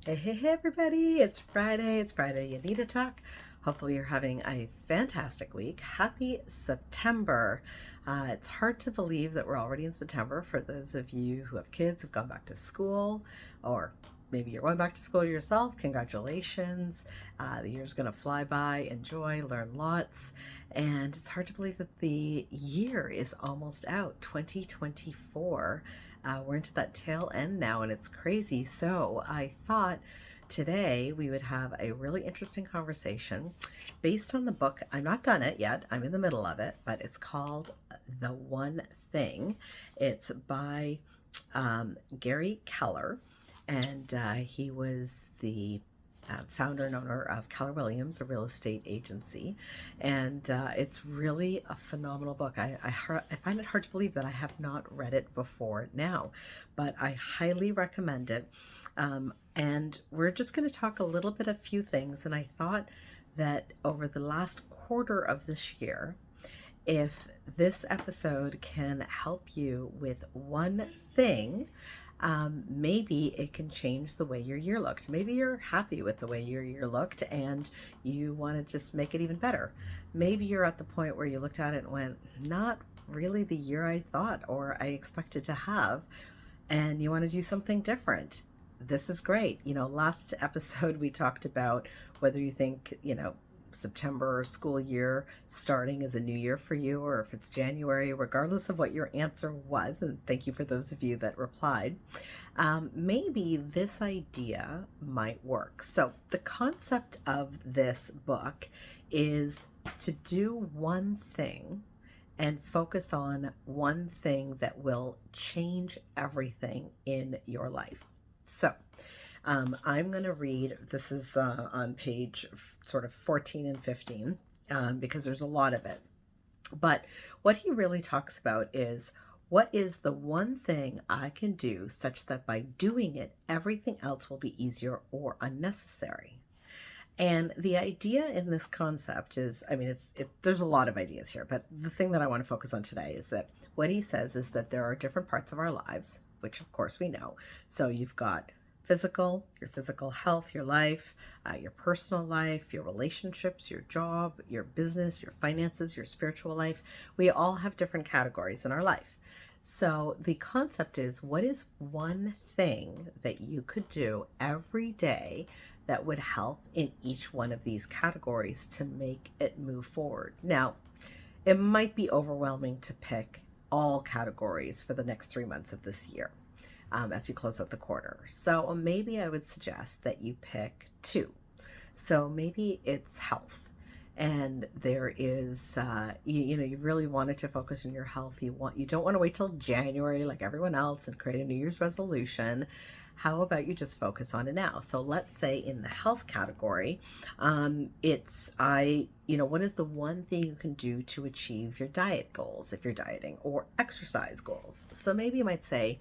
Hey, everybody, it's Friday. It's Friday. You need to talk. Hopefully, you're having a fantastic week. Happy September. It's hard to believe that we're already in September for those of you who have kids, have gone back to school, or maybe you're going back to school yourself. Congratulations. The year's going to fly by. Enjoy, learn lots. And it's hard to believe that the year is almost out, 2024. We're into that tail end now, and it's crazy. So I thought today we would have a really interesting conversation based on the book. I'm not done it yet, I'm in the middle of it, but it's called The One Thing. It's by Gary Keller, and he was the founder and owner of Keller Williams, a real estate agency. And it's really a phenomenal book. I find it hard to believe that I have not read it before now, but I highly recommend it. And we're just going to talk a little bit of a few things. And I thought that over the last quarter of this year, if this episode can help you with one thing, maybe it can change the way your year looked. Maybe you're happy with the way your year looked and you want to just make it even better. Maybe you're at the point where you looked at it and went, not really the year I thought or I expected to have, and you want to do something different. This is great. Last episode we talked about whether you think, September school year starting is a new year for you, or if it's January, regardless of what your answer was. And thank you for those of you that replied. Maybe this idea might work. So, the concept of this book is to do one thing and focus on one thing that will change everything in your life. So, I'm going to read, this is on page sort of 14 and 15, because there's a lot of it. But what he really talks about is, what is the one thing I can do such that by doing it, everything else will be easier or unnecessary? And the idea in this concept is, there's a lot of ideas here, but the thing that I want to focus on today is that what he says is that there are different parts of our lives, which of course we know. So you've got your physical health, your life, your personal life, your relationships, your job, your business, your finances, your spiritual life. We all have different categories in our life. So the concept is, what is one thing that you could do every day that would help in each one of these categories to make it move forward? Now, it might be overwhelming to pick all categories for the next 3 months of this year. As you close out the quarter. So maybe I would suggest that you pick two. So maybe it's health. And there is, you really wanted to focus on your health. You don't want to wait till January like everyone else and create a New Year's resolution. How about you just focus on it now? So let's say in the health category, what is the one thing you can do to achieve your diet goals if you're dieting, or exercise goals? So maybe you might say,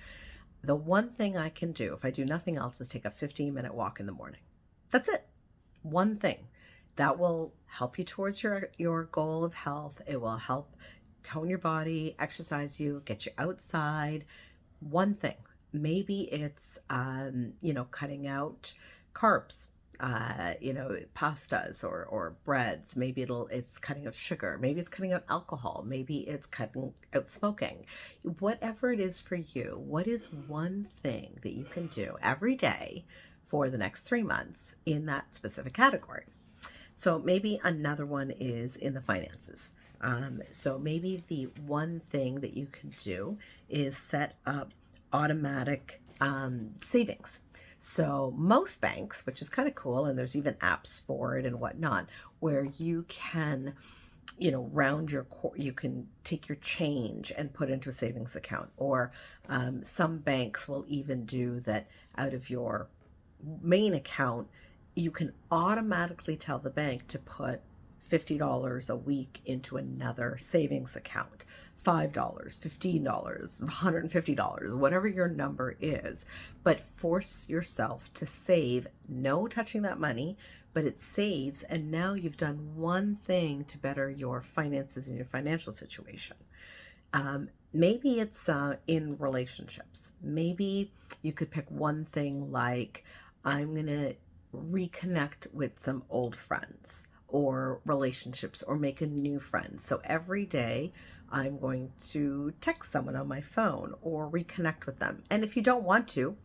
the one thing I can do, if I do nothing else, is take a 15-minute walk in the morning. That's it. One thing. That will help you towards your goal of health. It will help tone your body, exercise you, get you outside. One thing. Maybe it's, cutting out carbs, pastas or breads. Maybe it's cutting out sugar. Maybe it's cutting out alcohol. Maybe it's cutting out smoking. Whatever it is for you, what is one thing that you can do every day for the next 3 months in that specific category? So maybe another one is in the finances. So maybe the one thing that you can do is set up automatic savings. So most banks, which is kind of cool, and there's even apps for it and whatnot, where you can, you can take your change and put into a savings account. Or some banks will even do that out of your main account. You can automatically tell the bank to put $50 a week into another savings account. $5, $15, $150, whatever your number is, but force yourself to save. No touching that money, but it saves, and now you've done one thing to better your finances and your financial situation. Maybe it's in relationships. Maybe you could pick one thing like I'm going to reconnect with some old friends or relationships or make a new friend. So every day I'm going to text someone on my phone or reconnect with them. And if you don't want to,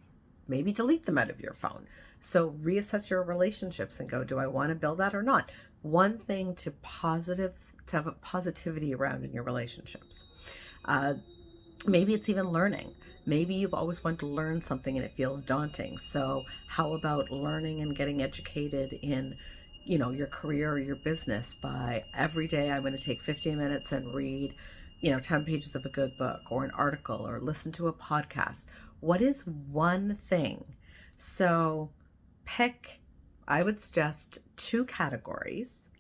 maybe delete them out of your phone. So reassess your relationships and go, do I want to build that or not? One thing to have a positivity around in your relationships. Uh, Maybe it's even learning. Maybe you've always wanted to learn something and it feels daunting. So how about learning and getting educated in, your career or your business by every day I'm going to take 15 minutes and read, 10 pages of a good book or an article or listen to a podcast. What is one thing? So pick, I would suggest, two categories,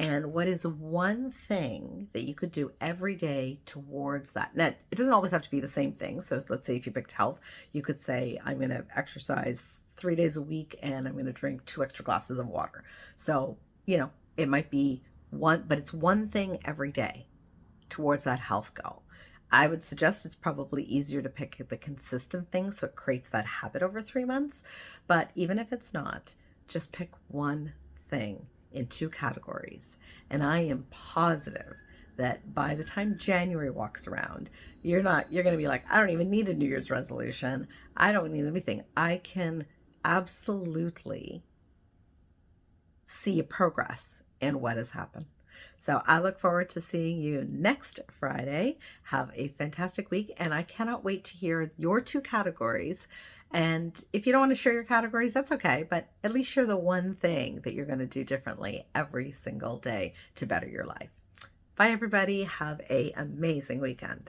and what is one thing that you could do every day towards that? Now, it doesn't always have to be the same thing. So let's say if you picked health, you could say, I'm going to exercise 3 days a week and I'm going to drink 2 extra glasses of water. So, it might be one, but it's one thing every day towards that health goal. I would suggest it's probably easier to pick the consistent thing so it creates that habit over 3 months. But even if it's not, just pick one thing in two categories. And I am positive that by the time January walks around, you're going to be like, I don't even need a New Year's resolution. I don't need anything. I can absolutely see a progress in what has happened. So I look forward to seeing you next Friday. Have a fantastic week, and I cannot wait to hear your two categories. And if you don't want to share your categories, that's okay, but at least share the one thing that you're going to do differently every single day to better your life. Bye, everybody. Have an amazing weekend.